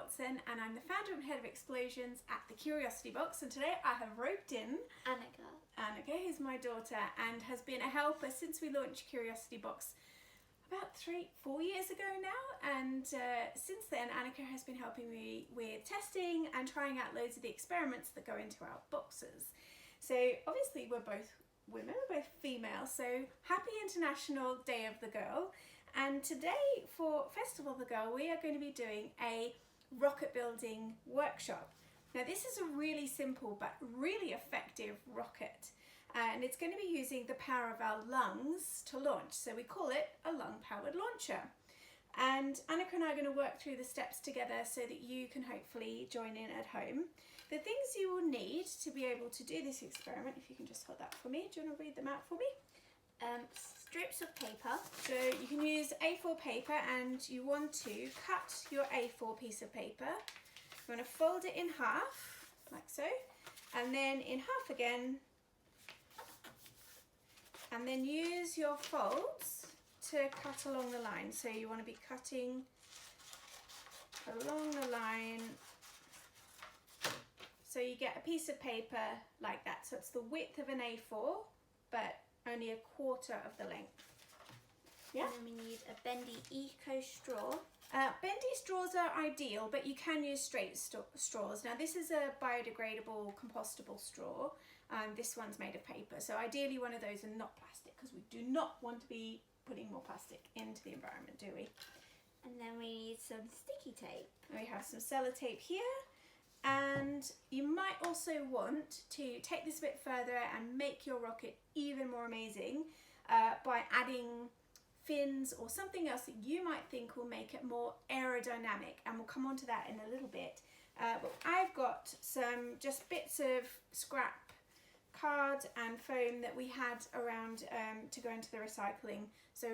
Watson and I'm the founder and head of Explosions at the Curiosity Box, and today I have roped in Annika, who's my daughter and has been a helper since we launched Curiosity Box about 3-4 years ago now, and since then Annika has been helping me with testing and trying out loads of the experiments that go into our boxes. So obviously we're both women, we're both female, so happy International Day of the Girl. And today for Festival of the Girl we are going to be doing a rocket building workshop. Now this is a really simple but really effective rocket, and it's going to be using the power of our lungs to launch, so we call it a lung powered launcher. And Annika and I are going to work through the steps together so that you can hopefully join in at home. The things you will need to be able to do this experiment, if you can just hold that for me, do you want to read them out for me? Strips of paper. So you can use A4 paper, and you want to cut your A4 piece of paper. You want to fold it in half, like so, and then in half again, and then use your folds to cut along the line. So you want to be cutting along the line so you get a piece of paper like that. So it's the width of an A4 but only a quarter of the length. Yeah. And then we need a bendy eco straw. Bendy straws are ideal, but you can use straight straws. Now this is a biodegradable, compostable straw. This one's made of paper, so ideally one of those and not plastic, because we do not want to be putting more plastic into the environment, do we? And then we need some sticky tape. We have some sellotape here, and you might also want to take this a bit further and make your rocket even more amazing by adding fins or something else that you might think will make it more aerodynamic, and we'll come on to that in a little bit. But I've got some just bits of scrap card and foam that we had around to go into the recycling. So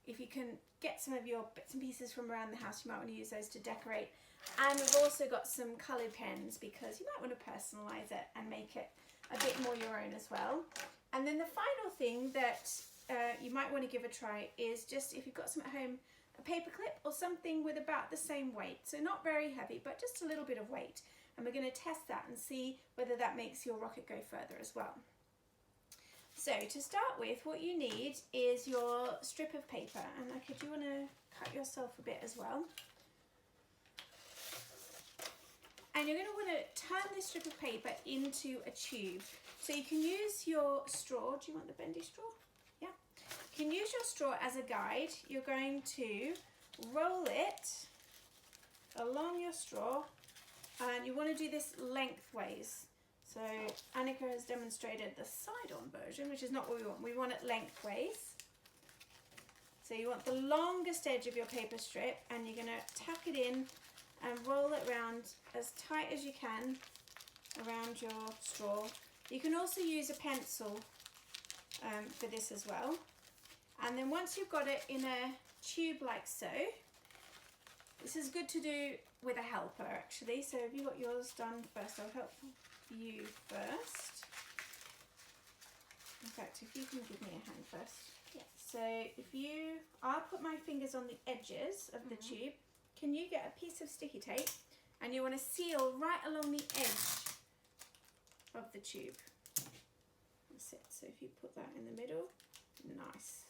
if you can get some of your bits and pieces from around the house, you might want to use those to decorate. And we've also got some coloured pens because you might want to personalise it and make it a bit more your own as well. And then the final thing that you might want to give a try is just, if you've got some at home, a paper clip or something with about the same weight. So not very heavy, but just a little bit of weight. And we're going to test that and see whether that makes your rocket go further as well. So to start with, what you need is your strip of paper. And Annika, do you want to cut yourself a bit as well? And you're going to want to turn this strip of paper into a tube. So you can use your straw. Do you want the bendy straw? Yeah. You can use your straw as a guide. You're going to roll it along your straw, and you want to do this lengthways. So Annika has demonstrated the side-on version, which is not what we want. We want it lengthways. So you want the longest edge of your paper strip, and you're going to tuck it in and roll it around as tight as you can around your straw. You can also use a pencil for this as well. And then once you've got it in a tube like so, this is good to do with a helper actually. So have you got yours done first? I'll help you first. In fact, if you can give me a hand first. Yeah. So I'll put my fingers on the edges of the tube. Can you get a piece of sticky tape, and you want to seal right along the edge of the tube. That's it. So if you put that in the middle, nice.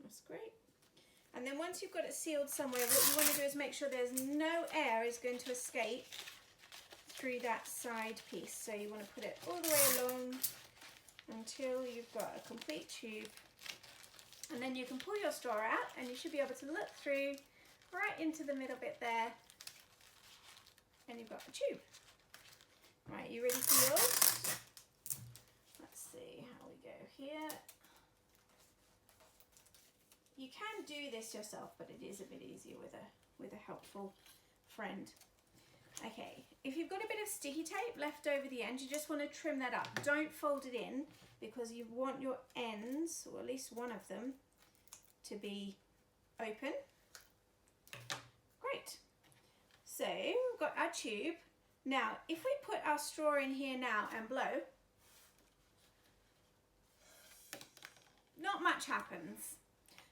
That's great. And then once you've got it sealed somewhere, what you want to do is make sure there's no air is going to escape through that side piece. So you want to put it all the way along until you've got a complete tube. And then you can pull your straw out, and you should be able to look through right into the middle bit there, and you've got a tube. Right, you ready for yours? Let's see how we go here. You can do this yourself, but it is a bit easier with a helpful friend. Okay, if you've got a bit of sticky tape left over the end, you just want to trim that up. Don't fold it in, because you want your ends, or at least one of them, to be open. Great. So we've got our tube. Now, if we put our straw in here now and blow, not much happens.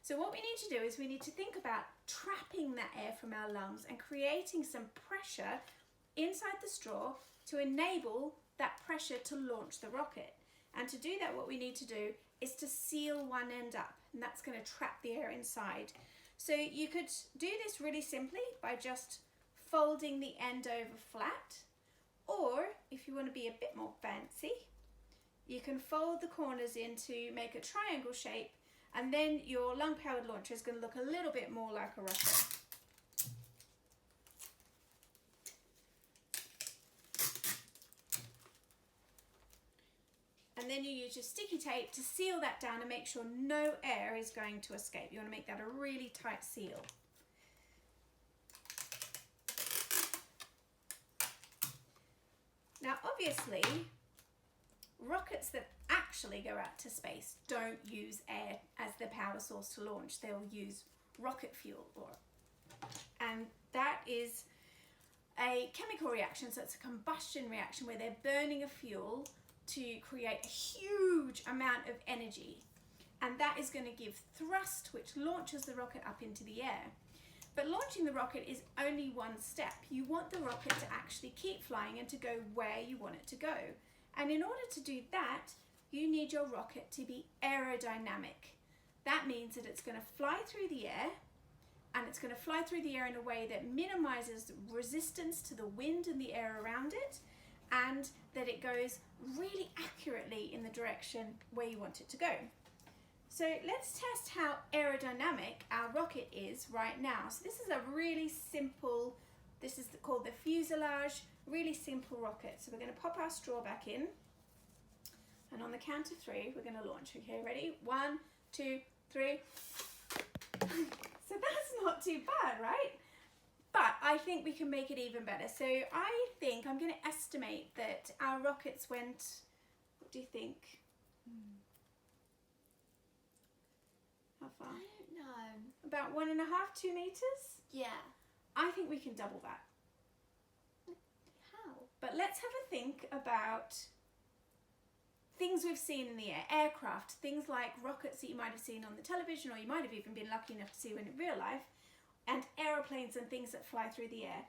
So what we need to do is we need to think about trapping that air from our lungs and creating some pressure inside the straw to enable that pressure to launch the rocket. And to do that, what we need to do is to seal one end up, and that's going to trap the air inside. So you could do this really simply by just folding the end over flat, or if you want to be a bit more fancy, you can fold the corners in to make a triangle shape, and then your lung-powered launcher is going to look a little bit more like a rocket. And then you use your sticky tape to seal that down and make sure no air is going to escape. You want to make that a really tight seal. Now obviously, rockets that actually go out to space don't use air as the power source to launch. They'll use rocket fuel, and that is a chemical reaction, so it's a combustion reaction where they're burning a fuel to create a huge amount of energy, and that is going to give thrust, which launches the rocket up into the air. But launching the rocket is only one step. You want the rocket to actually keep flying and to go where you want it to go. And in order to do that, you need your rocket to be aerodynamic. That means that it's going to fly through the air, and it's going to fly through the air in a way that minimizes resistance to the wind and the air around it, and that it goes really accurately in the direction where you want it to go. So let's test how aerodynamic our rocket is right now. So this is a really simple, this is called the fuselage, really simple rocket. So we're going to pop our straw back in, and on the count of 3 we're going to launch. Okay, ready? 1, 2, 3. So that's not too bad, right? But I think we can make it even better. So I think I'm going to estimate that our rockets went, what do you think? How far? I don't know. About 1.5, 2 meters? Yeah. I think we can double that. How? But let's have a think about things we've seen in the air, aircraft, things like rockets that you might have seen on the television, or you might have even been lucky enough to see one in real life, and aeroplanes and things that fly through the air.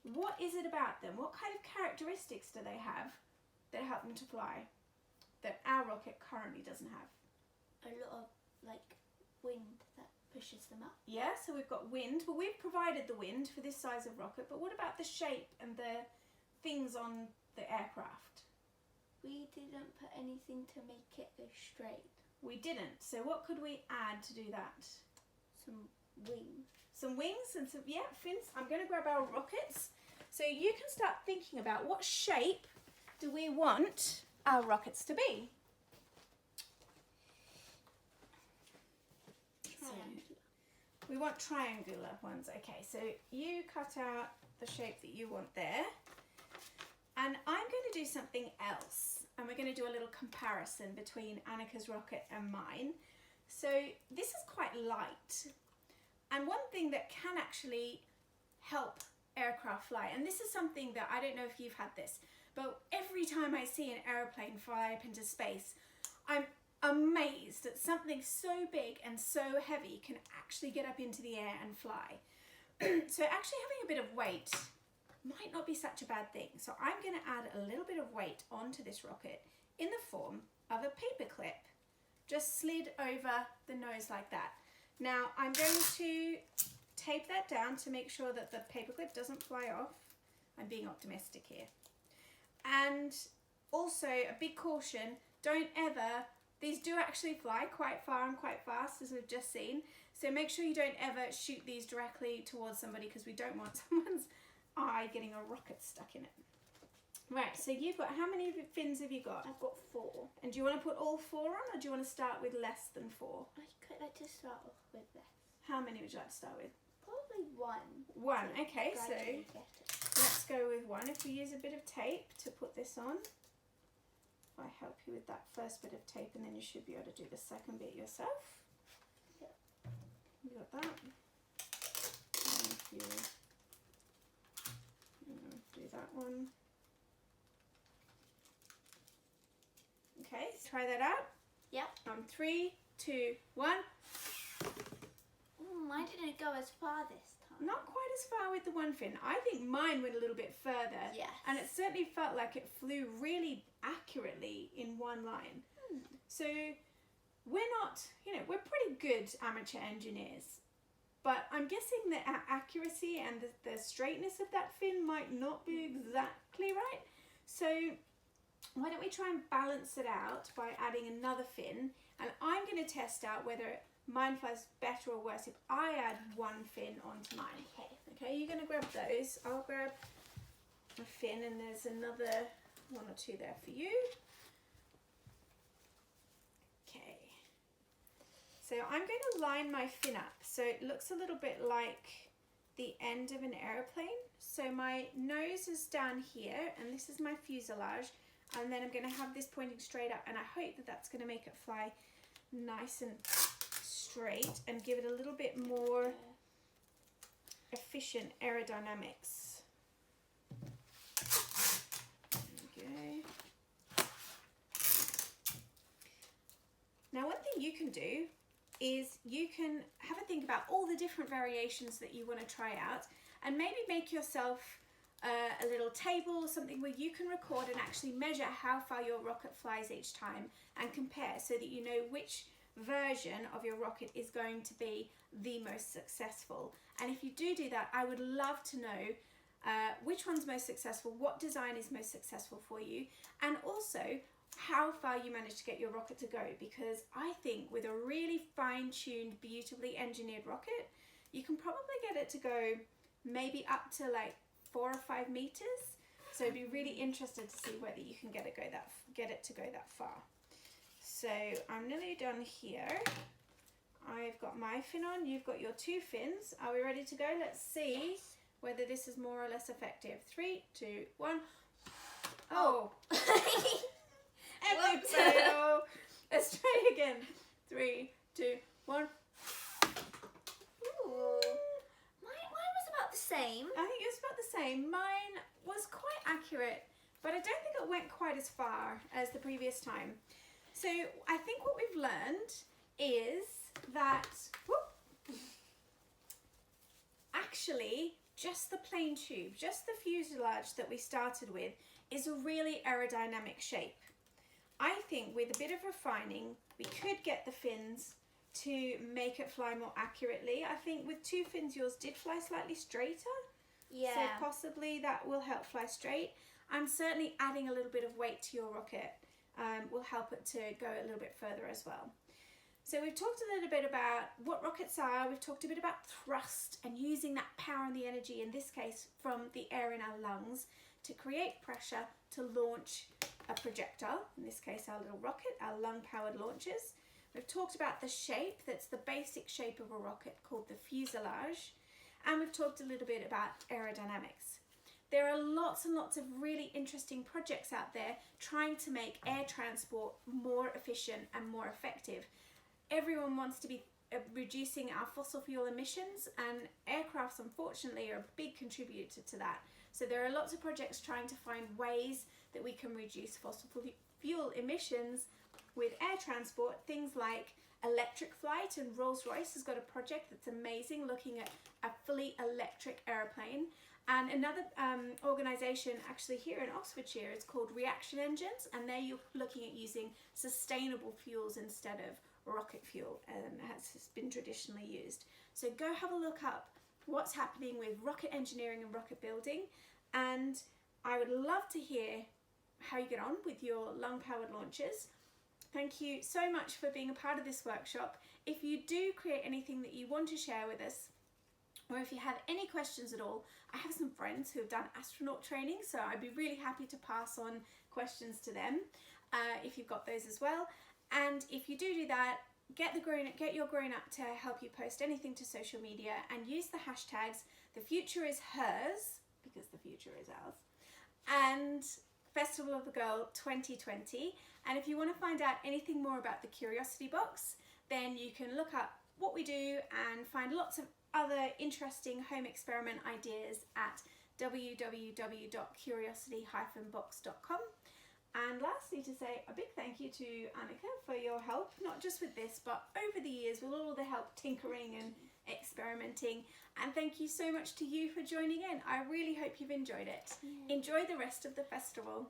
What is it about them? What kind of characteristics do they have that help them to fly that our rocket currently doesn't have? A lot of wind that pushes them up. Yeah, so we've got wind. Well, we've provided the wind for this size of rocket, but what about the shape and the things on the aircraft? We didn't put anything to make it go straight. We didn't. So what could we add to do that? Some wings. Some wings and some, yeah, fins. I'm going to grab our rockets. So you can start thinking about what shape do we want our rockets to be? Triangular. We want triangular ones. Okay, so you cut out the shape that you want there. And I'm going to do something else. And we're going to do a little comparison between Annika's rocket and mine. So this is quite light. And one thing that can actually help aircraft fly, and this is something that I don't know if you've had this, but every time I see an airplane fly up into space, I'm amazed that something so big and so heavy can actually get up into the air and fly. So actually having a bit of weight might not be such a bad thing. So I'm going to add a little bit of weight onto this rocket in the form of a paper clip, just slid over the nose like that. Now I'm going to tape that down to make sure that the paperclip doesn't fly off. I'm being optimistic here. And also a big caution, don't ever, these do actually fly quite far and quite fast, as we've just seen. So make sure you don't ever shoot these directly towards somebody, because we don't want someone's eye getting a rocket stuck in it. Right, so you've got, how many fins have you got? I've got 4. And do you want to put all 4 on, or do you want to start with less than 4? I could like to start off with this. How many would you like to start with? Probably 1. 1, okay, so Gradually get it. let's go with 1. If we use a bit of tape to put this on, if I help you with that first bit of tape, and then you should be able to do the second bit yourself. Yep. You got that? And if you do that one. Okay, try that out. Yep. 3, 2, 1. Mine didn't go as far this time. Not quite as far with the one fin. I think mine went a little bit further. Yes. And it certainly felt like it flew really accurately in one line. So we're not, we're pretty good amateur engineers. But I'm guessing the accuracy and the straightness of that fin might not be exactly right. So why don't we try and balance it out by adding another fin, and I'm going to test out whether mine flies better or worse if I add one fin onto mine. Okay, you're going to grab those. I'll grab a fin, and there's another one or two there for you. Okay. So I'm going to line my fin up so it looks a little bit like the end of an airplane. So my nose is down here, and this is my fuselage, and then I'm going to have this pointing straight up, and I hope that that's going to make it fly nice and straight and give it a little bit more efficient aerodynamics. Okay. Now one thing you can do is you can have a think about all the different variations that you want to try out, and maybe make yourself a little table or something where you can record and actually measure how far your rocket flies each time and compare, so that you know which version of your rocket is going to be the most successful. And if you do that, I would love to know which one's most successful, what design is most successful for you, and also how far you managed to get your rocket to go, because I think with a really fine-tuned, beautifully engineered rocket, you can probably get it to go maybe up to like 4 or 5 meters. So I'd be really interested to see whether you can get it to go that far. So I'm nearly done here. I've got my fin on, you've got your 2 fins. Are we ready to go? Let's see whether this is more or less effective. 3, 2, 1. Oh! Epic fail! Let's try it again. 3, 2, 1. Ooh. Mine was about the same. I think it was about the same. Mine was quite accurate, but I don't think it went quite as far as the previous time. So I think what we've learned is that actually just the plain tube, just the fuselage that we started with, is a really aerodynamic shape. I think with a bit of refining, we could get the fins to make it fly more accurately. I think with 2 fins, yours did fly slightly straighter. Yeah. So possibly that will help fly straight. And certainly adding a little bit of weight to your rocket will help it to go a little bit further as well. So we've talked a little bit about what rockets are. We've talked a bit about thrust and using that power and the energy, in this case from the air in our lungs, to create pressure to launch a projectile, in this case our little rocket, our lung-powered launchers. We've talked about the shape, that's the basic shape of a rocket called the fuselage, and we've talked a little bit about aerodynamics. There are lots and lots of really interesting projects out there trying to make air transport more efficient and more effective. Everyone wants to be reducing our fossil fuel emissions, and aircrafts unfortunately are a big contributor to that. So there are lots of projects trying to find ways that we can reduce fossil fuel emissions with air transport, things like electric flight, and Rolls-Royce has got a project that's amazing looking at a fully electric airplane. And another organisation actually here in Oxfordshire is called Reaction Engines, and they're looking at using sustainable fuels instead of rocket fuel, has been traditionally used. So go have a look up what's happening with rocket engineering and rocket building, and I would love to hear how you get on with your lung-powered launchers. Thank you so much for being a part of this workshop. If you do create anything that you want to share with us, or if you have any questions at all, I have some friends who have done astronaut training, so I'd be really happy to pass on questions to them if you've got those as well. And if you do that, get your grown up to help you post anything to social media, and use the hashtags "The Future is Hers," because the future is ours, and Festival of the Girl 2020. And if you want to find out anything more about the Curiosity Box, then you can look up what we do and find lots of other interesting home experiment ideas at www.curiosity-box.com. And lastly, to say a big thank you to Annika for your help, not just with this, but over the years with all the help tinkering and experimenting. And thank you so much to you for joining in. I really hope you've enjoyed it. Yeah. Enjoy the rest of the festival.